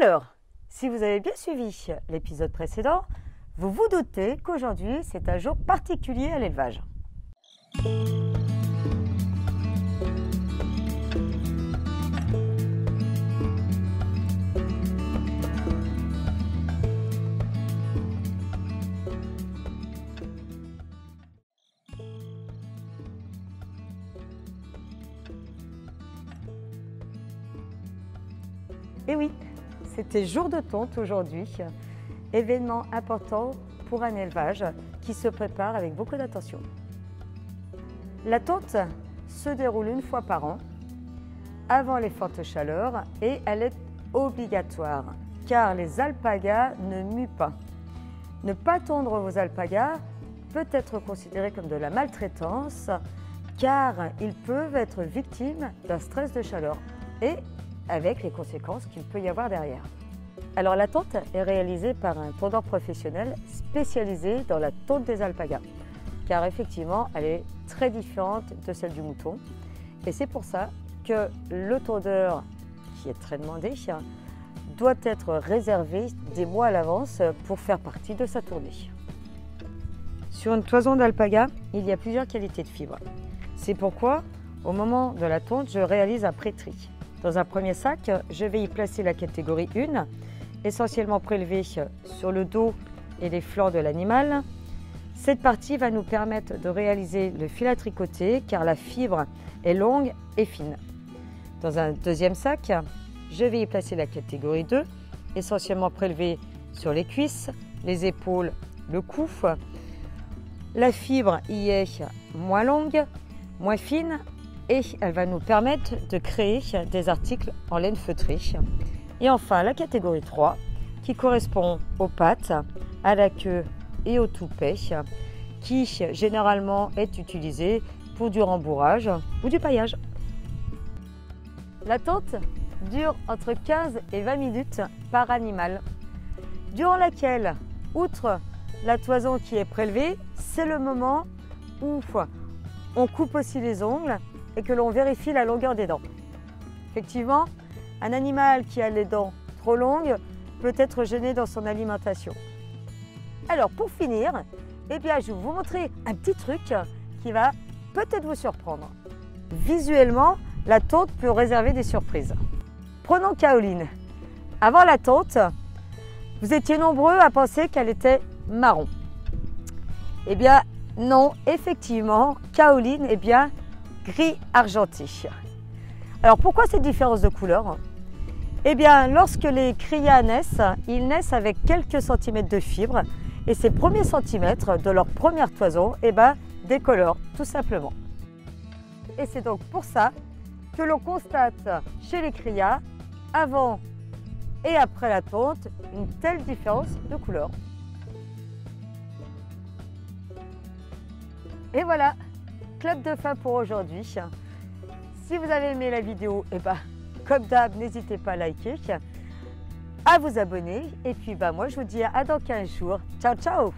Alors, si vous avez bien suivi l'épisode précédent, vous vous doutez qu'aujourd'hui, c'est un jour particulier à l'élevage. Et oui, c'était jour de tonte aujourd'hui, événement important pour un élevage qui se prépare avec beaucoup d'attention. La tonte se déroule une fois par an, avant les fortes chaleurs, et elle est obligatoire, car les alpagas ne muent pas. Ne pas tondre vos alpagas peut être considéré comme de la maltraitance, car ils peuvent être victimes d'un stress de chaleur, et avec les conséquences qu'il peut y avoir derrière. Alors la tonte est réalisée par un tondeur professionnel spécialisé dans la tonte des alpagas, car effectivement elle est très différente de celle du mouton, et c'est pour ça que le tondeur, qui est très demandé, doit être réservé des mois à l'avance pour faire partie de sa tournée. Sur une toison d'alpaga, il y a plusieurs qualités de fibres. C'est pourquoi, au moment de la tonte, je réalise un pré-tri. Dans un premier sac, je vais y placer la catégorie 1, essentiellement prélevée sur le dos et les flancs de l'animal. Cette partie va nous permettre de réaliser le fil à tricoter car la fibre est longue et fine. Dans un deuxième sac, je vais y placer la catégorie 2, essentiellement prélevée sur les cuisses, les épaules, le cou. La fibre y est moins longue, moins fine, et elle va nous permettre de créer des articles en laine feutrée. Et enfin, la catégorie 3, qui correspond aux pattes, à la queue et au toupet, qui généralement est utilisée pour du rembourrage ou du paillage. La tonte dure entre 15 et 20 minutes par animal, durant laquelle, outre la toison qui est prélevée, c'est le moment où on coupe aussi les ongles et que l'on vérifie la longueur des dents. Effectivement, un animal qui a les dents trop longues peut être gêné dans son alimentation. Alors pour finir, je vais vous montrer un petit truc qui va peut-être vous surprendre. Visuellement, la tonte peut réserver des surprises. Prenons Kaoline. Avant la tonte, vous étiez nombreux à penser qu'elle était marron. Eh bien non, effectivement, Kaoline est bien gris argenté. Alors pourquoi cette différence de couleur? Eh bien lorsque les cria naissent, ils naissent avec quelques centimètres de fibres et ces premiers centimètres de leur première toison décolorent tout simplement. Et c'est donc pour ça que l'on constate chez les cria, avant et après la tonte, une telle différence de couleur. Et voilà, club de fin pour aujourd'hui. Si vous avez aimé la vidéo, comme d'hab, n'hésitez pas à liker, à vous abonner. Et puis moi je vous dis à dans 15 jours. Ciao, ciao!